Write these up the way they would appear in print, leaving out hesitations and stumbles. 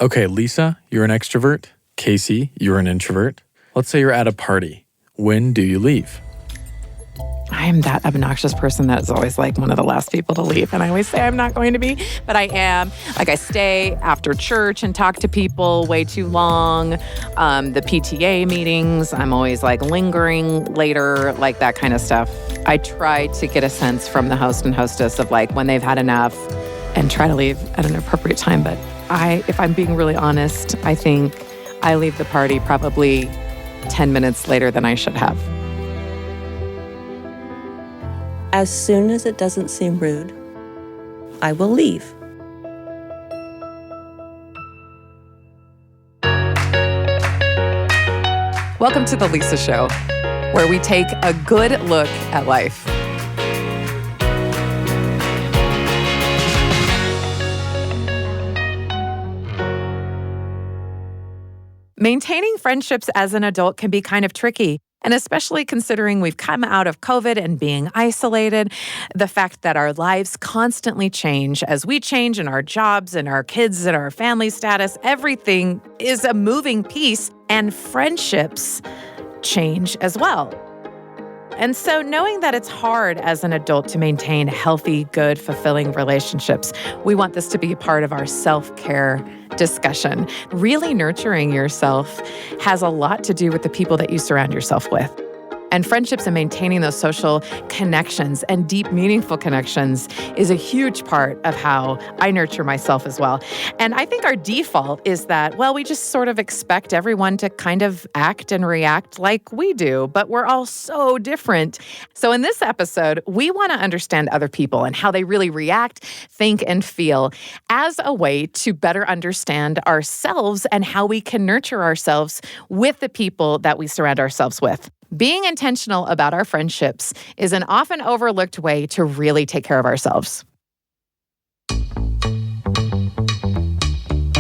Okay, Lisa, you're an extrovert. Casey, you're an introvert. Let's say you're at a party. When do you leave? I am that obnoxious person that is always like one of the last people to leave. And I always say I'm not going to be, but I am. Like I stay after church and talk to people way too long. The PTA meetings, I'm always like lingering later, like that kind of stuff. I try to get a sense from the host and hostess of like when they've had enough and try to leave at an appropriate time. But if I'm being really honest, I think I leave the party probably 10 minutes later than I should have. As soon as it doesn't seem rude, I will leave. Welcome to The Lisa Show, where we take a good look at life. Maintaining friendships as an adult can be kind of tricky. And especially considering we've come out of COVID and being isolated, the fact that our lives constantly change as we change in our jobs and our kids and our family status, everything is a moving piece and friendships change as well. And so knowing that it's hard as an adult to maintain healthy, good, fulfilling relationships, we want this to be part of our self-care discussion. Really nurturing yourself has a lot to do with the people that you surround yourself with. And friendships and maintaining those social connections and deep, meaningful connections is a huge part of how I nurture myself as well. And I think our default is that, well, we just sort of expect everyone to kind of act and react like we do, but we're all so different. So in this episode, we want to understand other people and how they really react, think, and feel as a way to better understand ourselves and how we can nurture ourselves with the people that we surround ourselves with. Being intentional about our friendships is an often overlooked way to really take care of ourselves.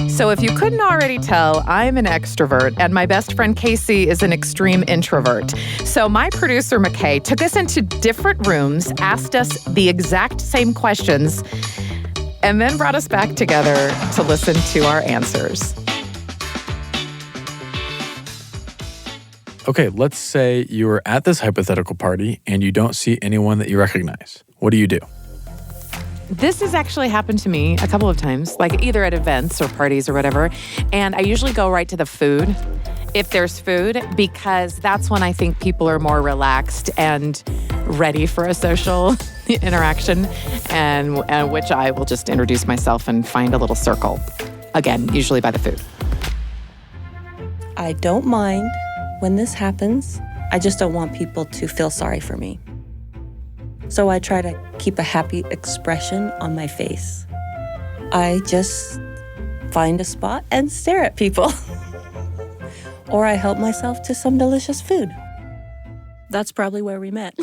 So if you couldn't already tell, I'm an extrovert, and my best friend Casey is an extreme introvert. So my producer, McKay, took us into different rooms, asked us the exact same questions, and then brought us back together to listen to our answers. Okay, let's say you are at this hypothetical party and you don't see anyone that you recognize. What do you do? This has actually happened to me a couple of times, like either at events or parties or whatever. And I usually go right to the food, if there's food, because that's when I think people are more relaxed and ready for a social interaction, and which I will just introduce myself and find a little circle. Again, usually by the food. I don't mind when this happens. I just don't want people to feel sorry for me. So I try to keep a happy expression on my face. I just find a spot and stare at people. Or I help myself to some delicious food. That's probably where we met.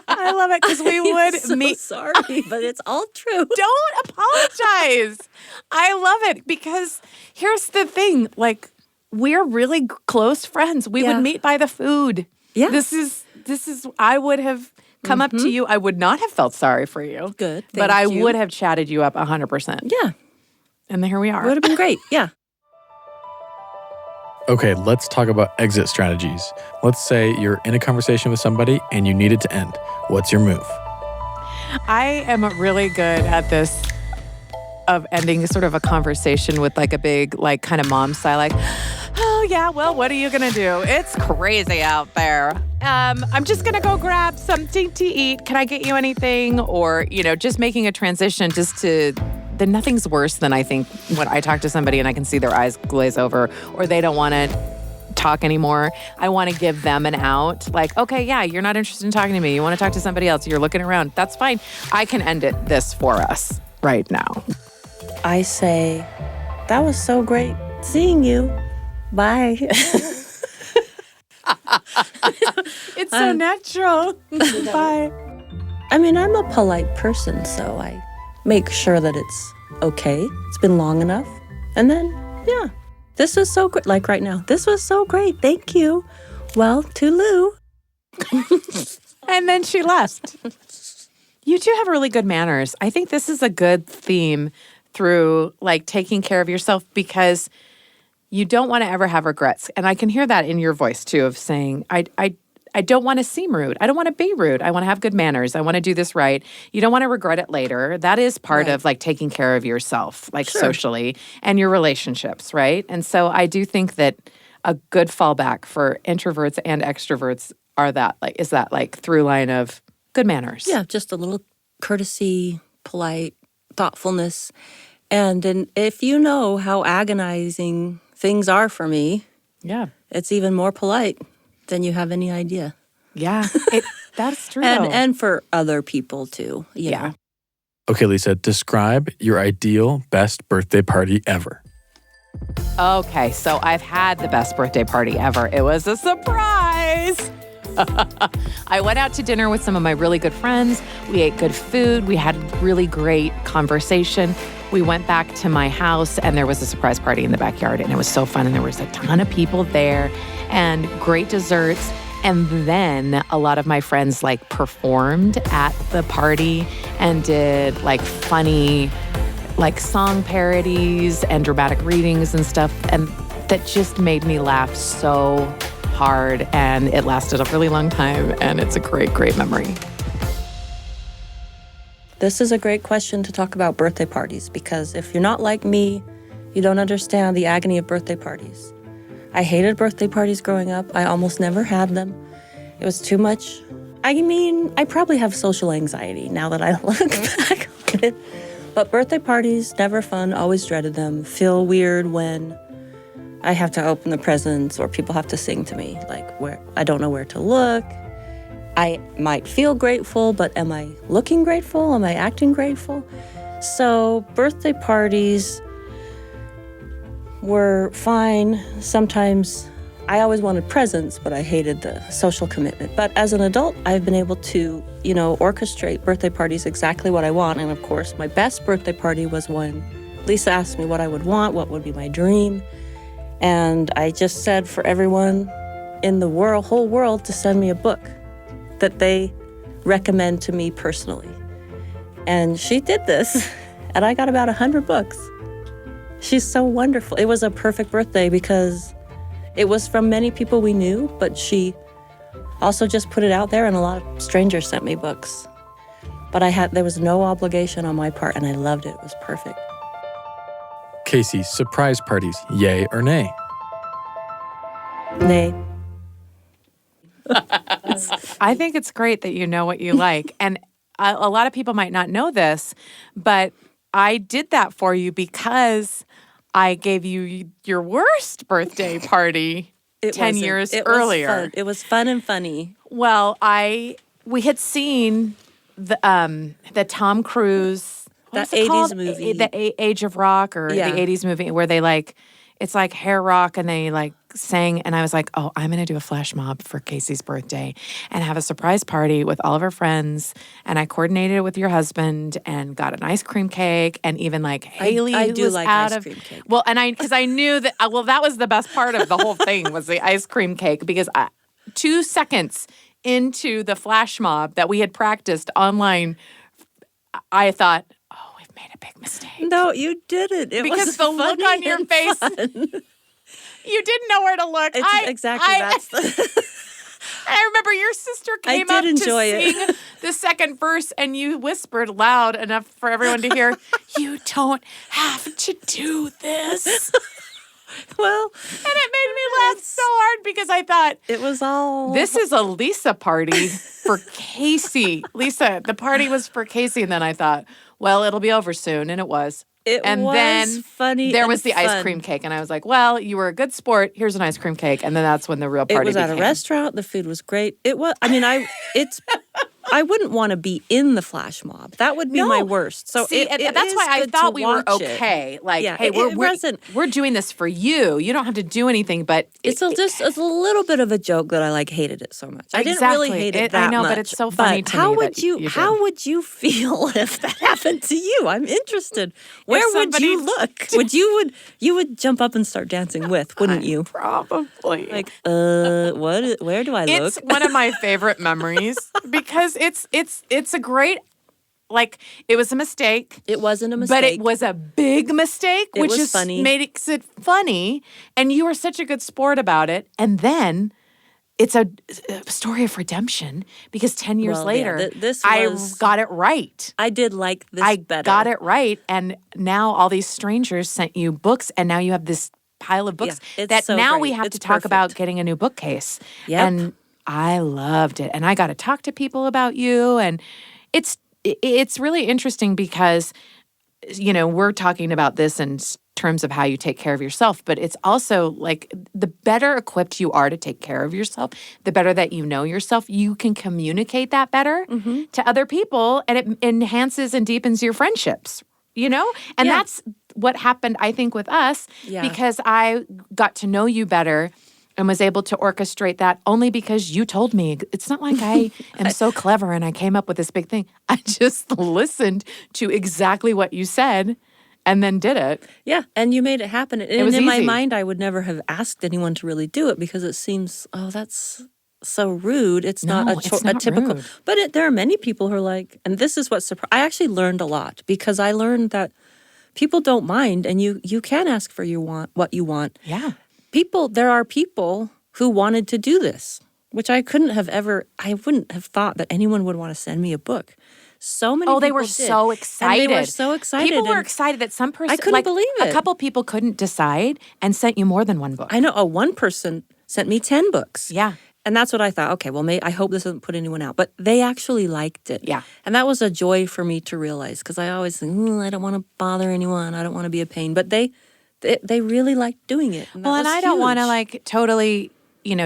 I love it because we would meet. Sorry, but it's all true. Don't apologize. I love it because here's the thing, like, we're really close friends. We would meet by the food. Yeah. This is, I would have come up to you. I would not have felt sorry for you. Good. But I would have chatted you up 100%. Yeah. And here we are. It would have been great. Yeah. Okay, let's talk about exit strategies. Let's say you're in a conversation with somebody and you need it to end. What's your move? I am really good at this of ending sort of a conversation with like a big, like kind of mom style, like, oh yeah, well, what are you gonna do? It's crazy out there. I'm just gonna go grab something to eat. Can I get you anything? Or, just making a transition then nothing's worse than I think when I talk to somebody and I can see their eyes glaze over or they don't want to talk anymore. I want to give them an out. Like, okay, yeah, you're not interested in talking to me. You want to talk to somebody else. You're looking around. That's fine. I can end this for us right now. I say, that was so great seeing you. Bye. It's so natural. Bye. I mean, I'm a polite person, so I make sure that it's okay. It's been long enough. And then, yeah, this was so great. Like right now, this was so great. Thank you. Well, toodaloo. And then she left. You two have really good manners. I think this is a good theme through like taking care of yourself because you don't want to ever have regrets. And I can hear that in your voice too of saying, I don't want to seem rude. I don't want to be rude. I want to have good manners. I want to do this right. You don't want to regret it later. That is part of like taking care of yourself, like socially and your relationships, right? And so I do think that a good fallback for introverts and extroverts is that like through line of good manners. Yeah, just a little courtesy, polite, thoughtfulness. And if you know how agonizing things are for me, it's even more polite than you have any idea. Yeah, that's true. and for other people too. You know. Okay, Lisa, describe your ideal best birthday party ever. Okay, so I've had the best birthday party ever. It was a surprise. I went out to dinner with some of my really good friends. We ate good food. We had really great conversation. We went back to my house and there was a surprise party in the backyard and it was so fun and there was a ton of people there and great desserts. And then a lot of my friends like performed at the party and did like funny like song parodies and dramatic readings and stuff. And that just made me laugh so hard and it lasted a really long time and it's a great, great memory. This is a great question to talk about birthday parties because if you're not like me, you don't understand the agony of birthday parties. I hated birthday parties growing up. I almost never had them. It was too much. I mean, I probably have social anxiety now that I look back on it. But birthday parties, never fun, always dreaded them. Feel weird when I have to open the presents or people have to sing to me, like where I don't know where to look. I might feel grateful, but am I looking grateful? Am I acting grateful? So birthday parties were fine. Sometimes I always wanted presents, but I hated the social commitment. But as an adult, I've been able to, orchestrate birthday parties exactly what I want. And of course, my best birthday party was when Lisa asked me what I would want, what would be my dream. And I just said for everyone in the whole world to send me a book that they recommend to me personally. And she did this, and I got about 100 books. She's so wonderful. It was a perfect birthday because it was from many people we knew, but she also just put it out there, and a lot of strangers sent me books. But there was no obligation on my part, and I loved it. It was perfect. Casey, surprise parties, yay or nay? Nay. I think it's great that you know what you like. And a lot of people might not know this, but I did that for you because I gave you your worst birthday party 10 years earlier. It was fun and funny. Well, we had seen the Tom Cruise, that 80s movie. The Age of Rock or the 80s movie where they it's like hair rock and they sang. And I was like, oh, I'm going to do a flash mob for Casey's birthday and have a surprise party with all of her friends. And I coordinated it with your husband and got an ice cream cake. And even Haley I do was like out ice cream cake. Well, and because I knew that, that was the best part of the whole thing was the ice cream cake because 2 seconds into the flash mob that we had practiced online, I thought, made a big mistake. No, you didn't. It because was the look on your face, you didn't know where to look. I remember your sister came up to sing the second verse, and you whispered loud enough for everyone to hear, "You don't have to do this." Well, and it made me laugh so hard because I thought it was all. This is a Lisa party for Casey. Lisa, the party was for Casey, and then I thought, well, it'll be over soon, and it was. And was then funny. There was the ice cream cake, and I was like, well, you were a good sport. Here's an ice cream cake, and then that's when the real party began. It was at a restaurant. The food was great. It was. I mean, I wouldn't want to be in the flash mob. That would be my worst. So see, that's why I thought we were okay. Hey, we're doing this for you. You don't have to do anything, but it's a little bit of a joke that I hated it so much. I didn't really hate it that much. I know, but it's so funny to me. How would you feel if that happened to you? I'm interested. Where would you look? You would jump up and start dancing with, wouldn't you? Probably. Where do I look? It's one of my favorite memories because it's a great like, it was a mistake. It wasn't a mistake. But it was a big mistake, It which was is funny. makes it funny. And you were such a good sport about it. And then it's a story of redemption because 10 years Well, later, yeah, this I was- got it right. I did like this I better. got it right. And now all these strangers sent you books, and now you have this pile of books Yeah, it's that so now great. we have It's to talk about perfect. getting a new bookcase. Yep. And I loved it. And I got to talk to people about you. And it's really interesting because, we're talking about this in terms of how you take care of yourself, but it's also like the better equipped you are to take care of yourself, the better that you know yourself, you can communicate that better to other people, and it enhances and deepens your friendships, And Yeah. that's what happened, I think, with us, Yeah. because I got to know you better and was able to orchestrate that only because you told me. It's not like I am so clever and I came up with this big thing. I just listened to exactly what you said and then did it. Yeah, and you made it happen. And was in my easy. mind, I would never have asked anyone to really do it because it seems, that's so rude. It's No, not it's a not typical. rude. But there are many people who are like, and this is what surprised. I actually learned a lot because I learned that people don't mind, and you can ask for what you want. Yeah. There are people who wanted to do this, which I wouldn't have thought that anyone would want to send me a book. So many people They were did. so excited. And they were so excited. People were and excited that some person, I couldn't believe a it. couple people couldn't decide and sent you more than one book. I know. One person sent me 10 books. Yeah. And that's what I thought. Okay, well, I hope this doesn't put anyone out. But they actually liked it. Yeah. And that was a joy for me to realize because I always think, I don't want to bother anyone. I don't want to be a pain. But they really liked doing it. And And I don't want to totally,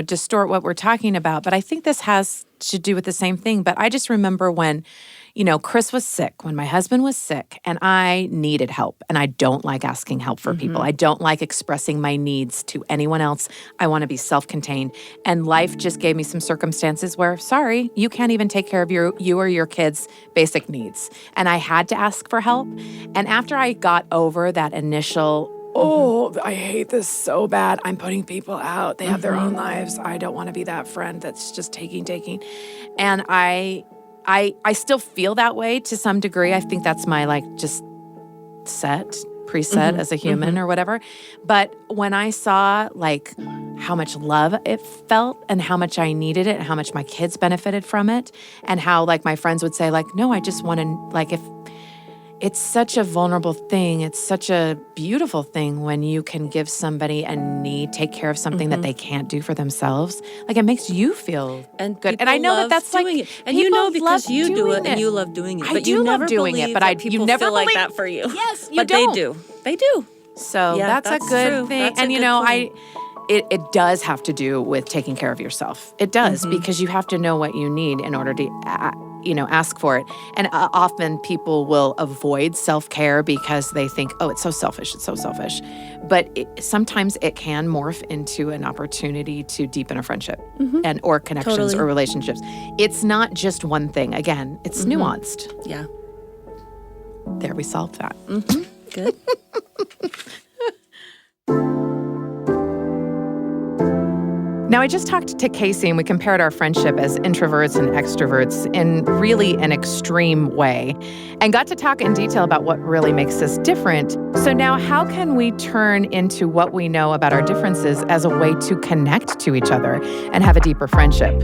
distort what we're talking about, but I think this has to do with the same thing. But I just remember when, Chris was sick, when my husband was sick, and I needed help. And I don't like asking help for people. I don't like expressing my needs to anyone else. I want to be self-contained. And life just gave me some circumstances where, sorry, you can't even take care of you or your kids' basic needs. And I had to ask for help. And after I got over that initial, I hate this so bad, I'm putting people out, they have their own lives, I don't want to be that friend that's just taking. And I still feel that way to some degree. I think that's my just preset as a human or whatever. But when I saw how much love it felt and how much I needed it and how much my kids benefited from it and how my friends would say no, I just want to if it's such a vulnerable thing. It's such a beautiful thing when you can give somebody a need, take care of something that they can't do for themselves. It makes you feel good. And I know that's doing it. And because you do it and you love doing it. I But do you love never doing it, believe but that you people never feel like believe- that for you. Yes, you but don't. they do. They do. So Yeah, that's a good true. thing. That's a And good point. it does have to do with taking care of yourself. It does, because you have to know what you need in order to ask for it. And often people will avoid self-care because they think, it's so selfish, But sometimes it can morph into an opportunity to deepen a friendship or connections Totally. or relationships. It's not just one thing. Again, it's nuanced. Yeah. There, we solved that. Good. Now, I just talked to Casey and we compared our friendship as introverts and extroverts in really an extreme way and got to talk in detail about what really makes us different. So now how can we turn into what we know about our differences as a way to connect to each other and have a deeper friendship?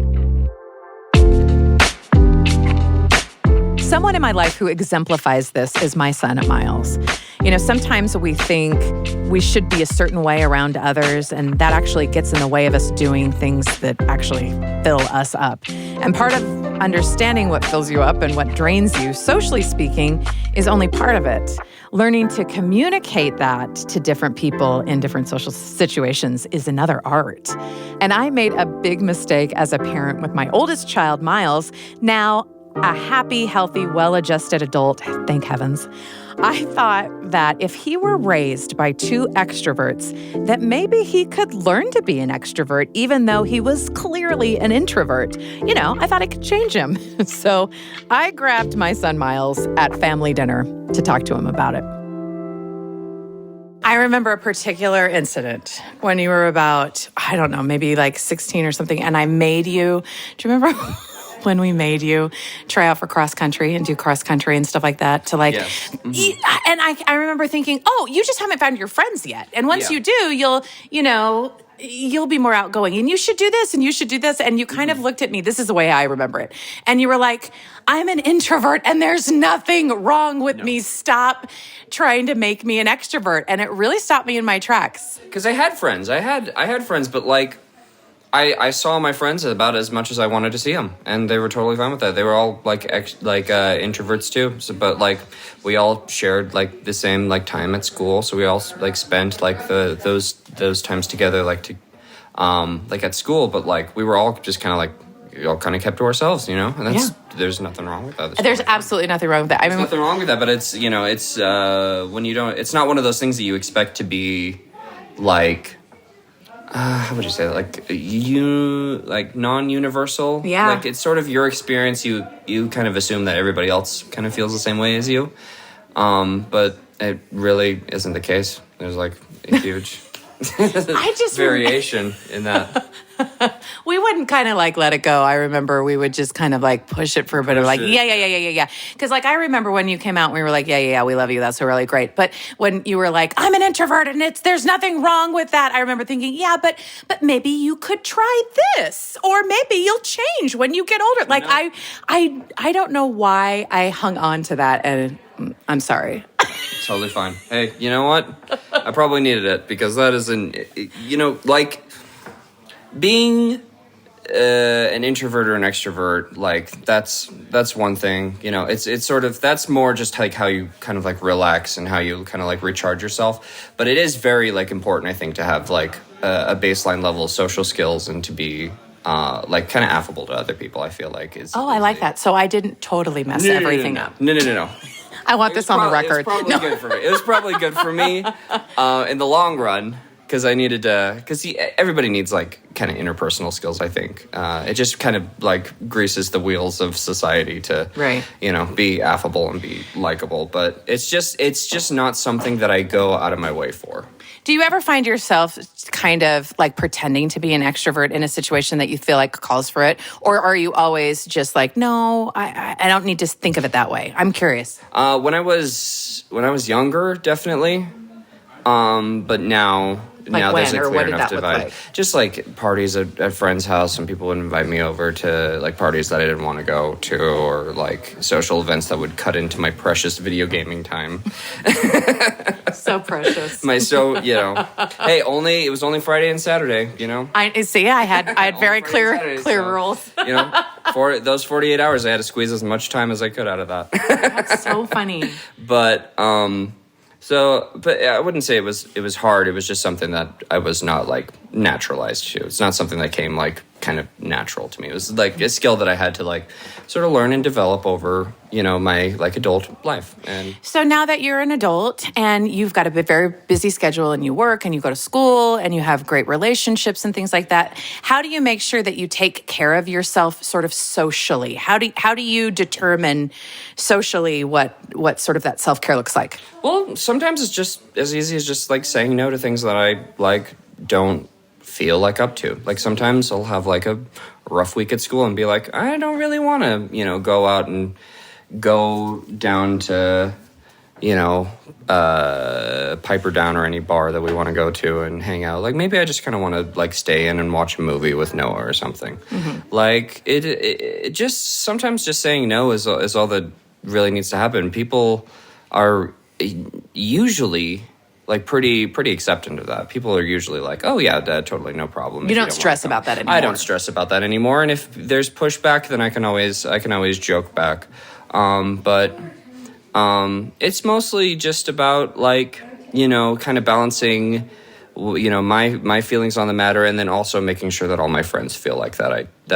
Someone in my life who exemplifies this is my son, Miles. Sometimes we think we should be a certain way around others, and that actually gets in the way of us doing things that actually fill us up. And part of understanding what fills you up and what drains you, socially speaking, is only part of it. Learning to communicate that to different people in different social situations is another art. And I made a big mistake as a parent with my oldest child, Miles, now a happy, healthy, well-adjusted adult, thank heavens. I thought that if he were raised by two extroverts, that maybe he could learn to be an extrovert, even though he was clearly an introvert. I thought I could change him. So I grabbed my son Miles at family dinner to talk to him about it. I remember a particular incident when you were about, maybe 16 or something, and I made you, do you remember? when we made you try out for cross country and do cross country and stuff like that to like, Yes. Mm-hmm. and I remember thinking, oh, you just haven't found your friends yet. And once you do, you'll be more outgoing and you should do this and you should do this. And you kind of looked at me. This is the way I remember it. And you were like, I'm an introvert and there's nothing wrong with me. Stop trying to make me an extrovert. And it really stopped me in my tracks. Because I had friends. I had friends, but like, I saw my friends about as much as I wanted to see them, and they were totally fine with that. They were all like introverts too, but like we all shared like the same like time at school, so we all like spent like those times together like at school. But like we were all just kind of like all kind of kept to ourselves, and that's there's nothing wrong with that. There's absolutely nothing wrong with that. There's nothing wrong with that, but it's it's when you don't. It's not one of those things that you expect to be like. How would you say that? Like non-universal? Yeah. Like it's sort of your experience. You kind of assume that everybody else kind of feels the same way as you. But it really isn't the case. There's like a huge variation in that. We wouldn't kind of like let it go. I remember we would just kind of like push it for a bit of like, yeah. Because like I remember when you came out and we were like, yeah, we love you. That's really great. But when you were like, I'm an introvert and there's nothing wrong with that. I remember thinking, yeah, but maybe you could try this, or maybe you'll change when you get older. Like I don't know why I hung on to that, and I'm sorry. Totally fine. Hey, you know what? I probably needed it because that is like being an introvert or an extrovert, like that's one thing. It's sort of that's more just like how you kind of like relax and how you kind of like recharge yourself. But it is very like important, I think, to have like a baseline level of social skills and to be like kind of affable to other people. I feel like is. Oh, I like that. So I didn't totally mess everything up. No. I want this on the record. It was probably good for me. It was probably good for me in the long run. Because I needed to, because everybody needs like kind of interpersonal skills. I think it just kind of like greases the wheels of society to, be affable and be likable. But it's just not something that I go out of my way for. Do you ever find yourself kind of like pretending to be an extrovert in a situation that you feel like calls for it, or are you always just like, no, I don't need to think of it that way? I'm curious. When I was younger, definitely, but now. Now there's a clear enough divide. Like? Just like parties at friends' house, some people would invite me over to like parties that I didn't want to go to, or like social events that would cut into my precious video gaming time. So precious. Hey, it was only Friday and Saturday. I see. I had very clear rules. For those 48 hours, I had to squeeze as much time as I could out of that. That's so funny. But but I wouldn't say it was hard. It was just something that I was not like naturalized to. It's not something that came like kind of natural to me. It was like a skill that I had to like sort of learn and develop over, my like adult life. And so now that you're an adult and you've got a very busy schedule and you work and you go to school and you have great relationships and things like that, how do you make sure that you take care of yourself sort of socially? How do you determine socially what sort of that self-care looks like? Well, sometimes it's just as easy as just like saying no to things that I like don't feel like up to. Like sometimes I'll have like a rough week at school and be like, I don't really want to, go out and go down to, Piper Down or any bar that we want to go to and hang out. Like maybe I just kind of want to like stay in and watch a movie with Noah or something. Mm-hmm. Like it just sometimes just saying no is all that really needs to happen. People are usually like pretty accepting of that. People are usually like, oh yeah, totally no problem. You don't stress about that anymore. I don't stress about that anymore. And if there's pushback, then I can always joke back. But it's mostly just about like, kind of balancing, my feelings on the matter, and then also making sure that all my friends feel like that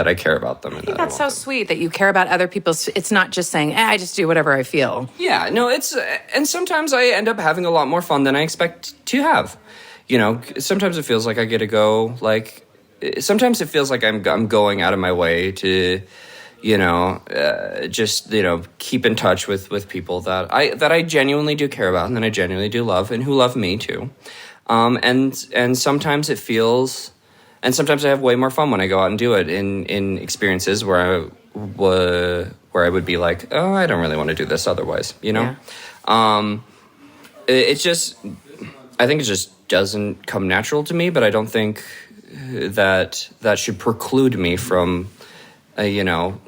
I care about them. I think that's so sweet that you care about other people's. It's not just saying, I just do whatever I feel. Yeah, no, and sometimes I end up having a lot more fun than I expect to have. Sometimes it feels like I get to go, like, sometimes it feels like I'm going out of my way to, just, keep in touch with people that I genuinely do care about and that I genuinely do love and who love me too. And sometimes it feels, and sometimes I have way more fun when I go out and do it in experiences where where I would be like, oh, I don't really want to do this otherwise, you know? Yeah. It's just, I think it just doesn't come natural to me, but I don't think that should preclude me from,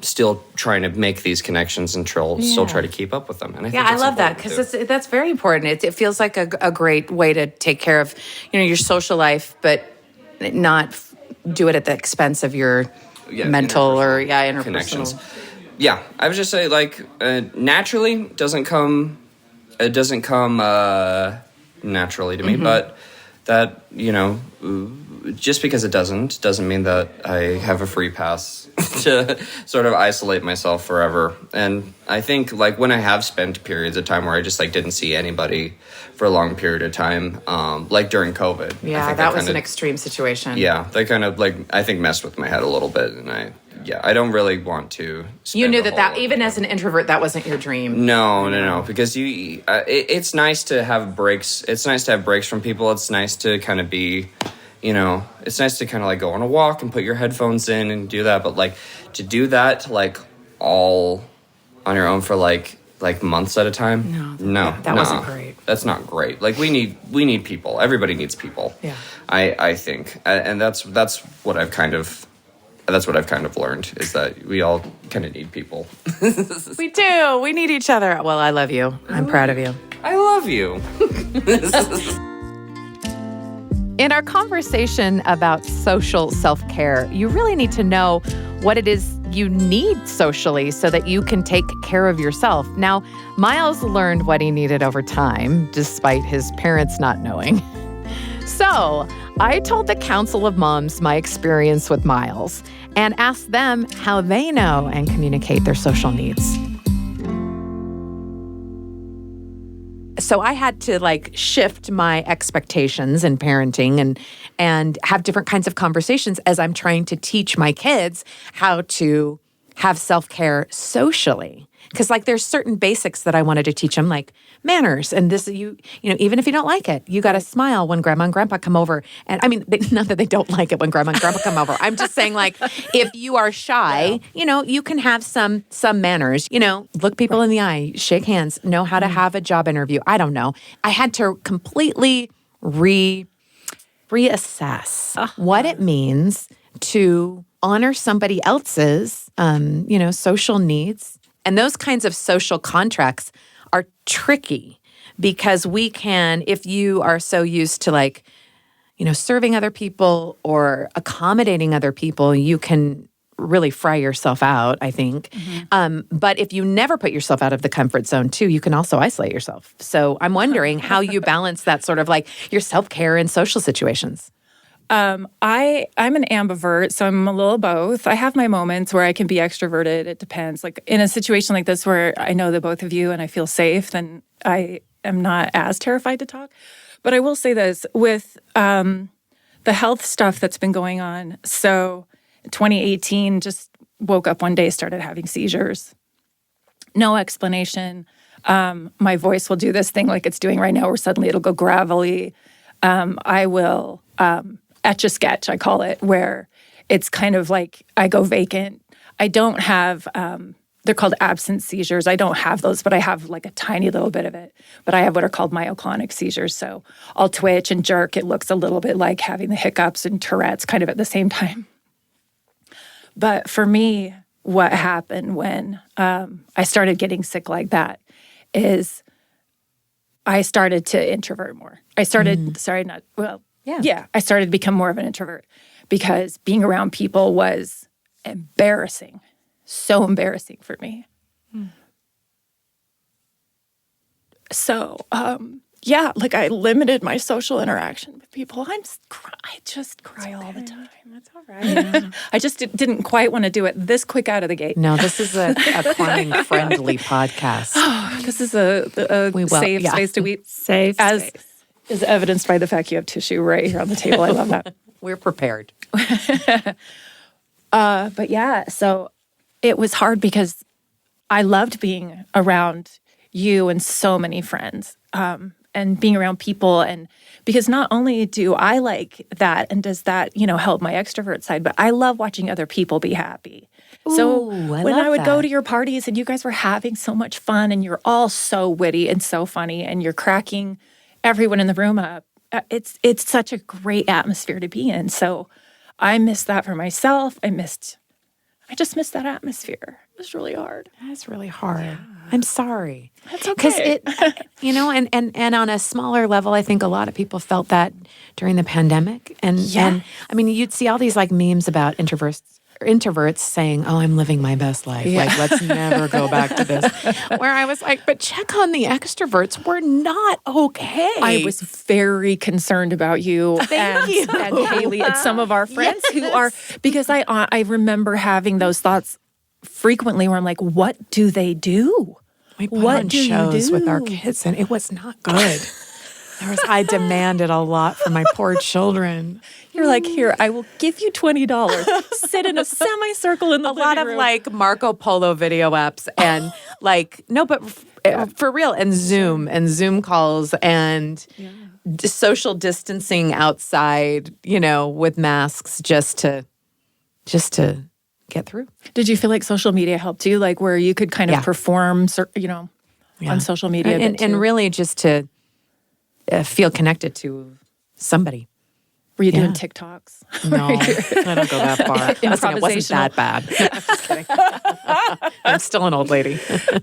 still trying to make these connections and still try to keep up with them. And I think I love that because that's very important. It feels like a great way to take care of, your social life, but not do it at the expense of your mental or interpersonal connections. Yeah, I would just say naturally doesn't come. It doesn't come naturally to me, but that just because it doesn't mean that I have a free pass to sort of isolate myself forever. And I think when I have spent periods of time where I just didn't see anybody for a long period of time, like during COVID. Yeah, I think that was an extreme situation. Yeah, that kind of I think messed with my head a little bit, and I don't really want to. You knew that even as an introvert, that wasn't your dream. No, because it's nice to have breaks. It's nice to have breaks from people. It's nice to kind of be, it's nice to kind of go on a walk and put your headphones in and do that. But to do that all on your own for months at a time. No, that wasn't great. That's not great. We need people. Everybody needs people. Yeah, I think, and that's what I've kind of. That's what I've kind of learned is that we all kind of need people. We do. We need each other. Well, I love you. I'm proud of you. I love you. In our conversation about social self-care, you really need to know what it is you need socially so that you can take care of yourself. Now, Miles learned what he needed over time, despite his parents not knowing. So, I told the Council of Moms my experience with Miles and asked them how they know and communicate their social needs. So I had to shift my expectations in parenting and have different kinds of conversations as I'm trying to teach my kids how to have self-care socially. Because there's certain basics that I wanted to teach them, like manners. And this, even if you don't like it, you got to smile when grandma and grandpa come over. And I mean, not that they don't like it when grandma and grandpa come over. I'm just saying if you are shy, you can have some manners, look people in the eye, shake hands, know how to have a job interview. I don't know. I had to completely reassess what it means to honor somebody else's, social needs. And those kinds of social contracts are tricky because we can, if you are so used to serving other people or accommodating other people, you can really fry yourself out, I think. But if you never put yourself out of the comfort zone too, you can also isolate yourself. So I'm wondering how you balance that sort of your self-care in social situations. I'm an ambivert, so I'm a little both. I have my moments where I can be extroverted. It depends. In a situation like this where I know the both of you and I feel safe, then I am not as terrified to talk. But I will say this, with the health stuff that's been going on. So 2018, just woke up one day, started having seizures. No explanation. My voice will do this thing like it's doing right now where suddenly it'll go gravelly. I will... etch-a-sketch, I call it, where it's kind of I go vacant. I don't have, they're called absence seizures. I don't have those, but I have a tiny little bit of it. But I have what are called myoclonic seizures. So I'll twitch and jerk. It looks a little bit like having the hiccups and Tourette's kind of at the same time. But for me, what happened when I started getting sick like that is I started to introvert more. I started, I started to become more of an introvert because being around people was embarrassing, so embarrassing for me. So, I limited my social interaction with people. I just cry all the time. That's all right. I just didn't quite want to do it this quick out of the gate. No, this is a crying-friendly podcast. This is a safe space to weep. Safe space. Is evidenced by the fact you have tissue right here on the table. I love that. We're prepared. So it was hard because I loved being around you and so many friends and being around people. And because not only do I like that and does that, help my extrovert side, but I love watching other people be happy. So Ooh, I when love I would go that. to your parties and you guys were having so much fun and you're all so witty and so funny and you're cracking everyone in the room up, it's such a great atmosphere to be in. So I missed that for myself. I just missed that atmosphere. It was really hard. That's really hard. I'm sorry. That's okay. Because and on a smaller level, I think a lot of people felt that during the pandemic. And I mean, you'd see all these like memes about introverts saying, "Oh, I'm living my best life. Like, let's never go back to this." Where I was like, but check on the extroverts. We're not okay. I was very concerned about you and Haley and some of our friends who are, because I remember having those thoughts frequently where I'm like, what do they do? We put What on do you shows with our do? kids, and it was not good. I demanded a lot from my poor children. You're like, here, I will give you $20. Sit in a semicircle in the living room. A lot of like Marco Polo video apps and like, no, but for real, and Zoom calls and social distancing outside, with masks just to get through. Did you feel like social media helped you? Like where you could kind of perform, on social media? And really just to feel connected to somebody. Were you doing TikToks? No, I don't go that far. Listen, it wasn't that bad. I'm just kidding. I'm still an old lady.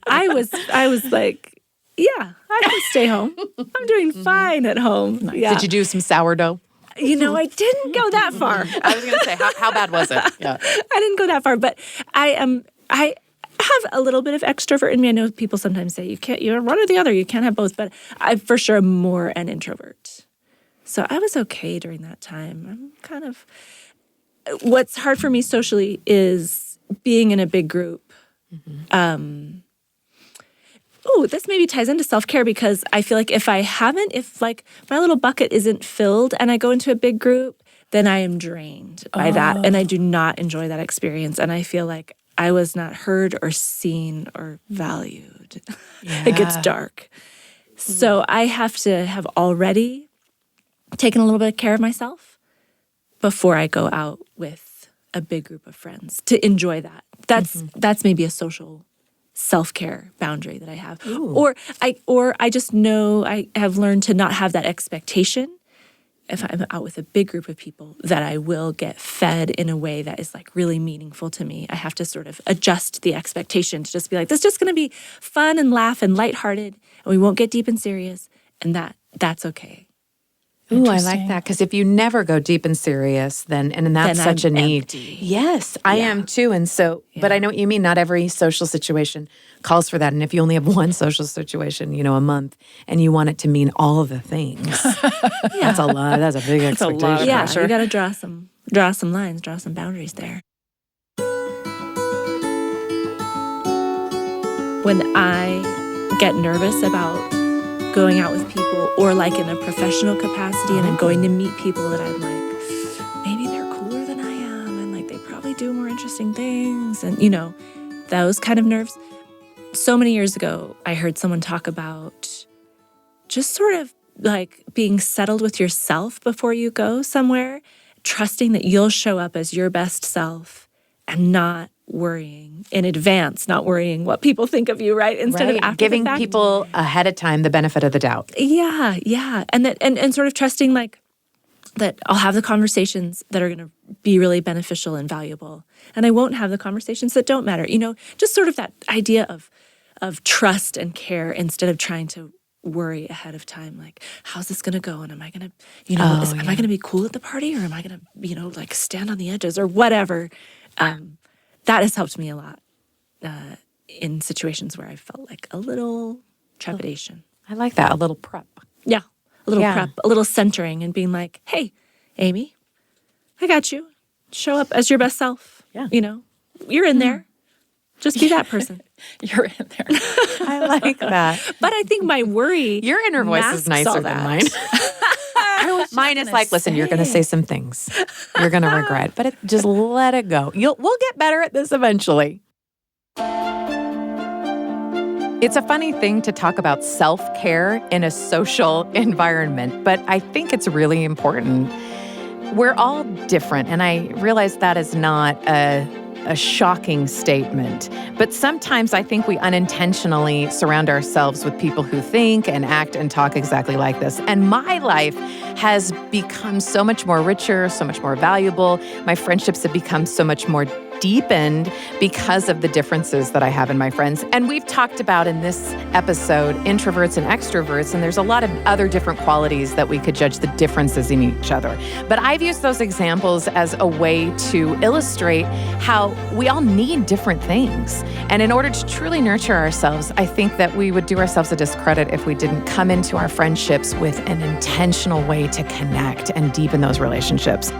I was like, yeah, I can stay home. I'm doing fine at home. Nice. Yeah. Did you do some sourdough? I didn't go that far. I was going to say, how bad was it? Yeah. I didn't go that far, but I have a little bit of extrovert in me. I know people sometimes say you're one or the other. You can't have both, but I for sure am more an introvert. So I was okay during that time. What's hard for me socially is being in a big group. Mm-hmm. This maybe ties into self-care because I feel like if like my little bucket isn't filled and I go into a big group, then I am drained by that. And I do not enjoy that experience. And I feel like I was not heard or seen or valued. Yeah. It gets dark. So I have to have already taken a little bit of care of myself before I go out with a big group of friends to enjoy that. That's maybe a social self-care boundary that I have. Ooh. Or I just know I have learned to not have that expectation if I'm out with a big group of people that I will get fed in a way that is like really meaningful to me. I have to sort of adjust the expectation to just be like, this is just going to be fun and laugh and lighthearted and we won't get deep and serious, and that's okay. Ooh, I like that, because if you never go deep and serious, then that's such a need. Empty. Yes, I am too, and so. But I know what you mean. Not every social situation calls for that, and if you only have one social situation, a month, and you want it to mean all of the things, that's a lot. That's a big expectation. A lot of pressure. You got to draw some lines, draw some boundaries there. When I get nervous about going out with people or like in a professional capacity and I'm going to meet people that I'm like, maybe they're cooler than I am and like they probably do more interesting things and those kind of nerves. So many years ago, I heard someone talk about just sort of like being settled with yourself before you go somewhere, trusting that you'll show up as your best self and not worrying in advance, not worrying what people think of you, right? Instead of after giving the fact. people ahead of time the benefit of the doubt. Yeah. And sort of trusting like that I'll have the conversations that are going to be really beneficial and valuable. And I won't have the conversations that don't matter. Just sort of that idea of trust and care instead of trying to worry ahead of time, like, how's this going to go? And am I going to, am I going to be cool at the party or am I going to, like stand on the edges or whatever? That has helped me a lot in situations where I felt like a little trepidation. I like that, a little prep. Yeah, a little prep, a little centering and being like, hey, Amy, I got you. Show up as your best self. Yeah. You're in there. Just be that person. You're in there. I like that. But I think my worry. Your inner voice is nicer than mine. Mine is like, listen, you're going to say some things you're going to regret, but just let it go. We'll get better at this eventually. It's a funny thing to talk about self-care in a social environment, but I think it's really important. We're all different, and I realize that is not a a shocking statement. But sometimes I think we unintentionally surround ourselves with people who think and act and talk exactly like this. And my life has become so much more richer, so much more valuable. My friendships have become so much more deepened because of the differences that I have in my friends. And we've talked about in this episode introverts and extroverts, and there's a lot of other different qualities that we could judge the differences in each other. But I've used those examples as a way to illustrate how we all need different things. And in order to truly nurture ourselves, I think that we would do ourselves a discredit if we didn't come into our friendships with an intentional way to connect and deepen those relationships.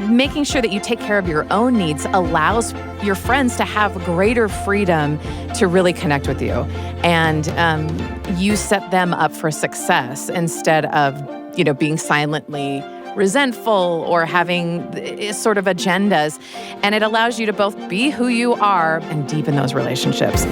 Making sure that you take care of your own needs allows your friends to have greater freedom to really connect with you. And you set them up for success instead of, being silently resentful or having sort of agendas. And it allows you to both be who you are and deepen those relationships.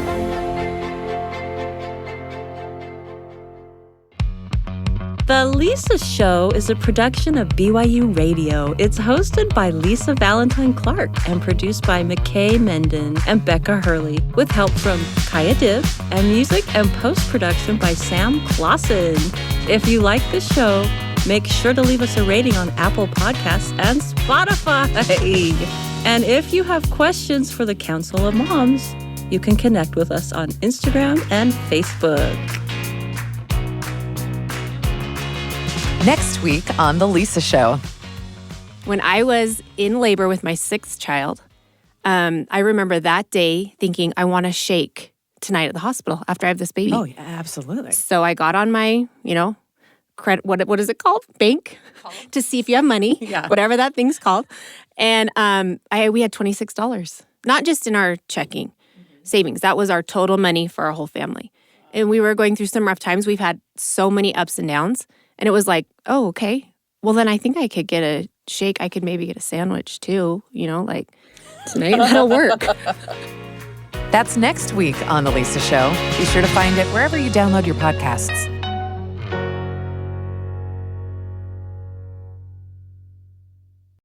The Lisa Show is a production of BYU Radio. It's hosted by Lisa Valentine Clark and produced by McKay Menden and Becca Hurley, with help from Kaya Div and music and post-production by Sam Clausen. If you like the show, make sure to leave us a rating on Apple Podcasts and Spotify. And if you have questions for the Council of Moms, you can connect with us on Instagram and Facebook. Next week on The Lisa Show. When I was in labor with my 6th child, I remember that day thinking, I want to shake tonight at the hospital after I have this baby. Oh, yeah, absolutely. So I got on my, credit, what is it called? Bank? To see if you have money, whatever that thing's called. And we had $26, not just in our checking savings. That was our total money for our whole family. And we were going through some rough times. We've had so many ups and downs. And it was like, oh, okay. Well, then I think I could get a shake. I could maybe get a sandwich too, tonight that'll work. That's next week on The Lisa Show. Be sure to find it wherever you download your podcasts.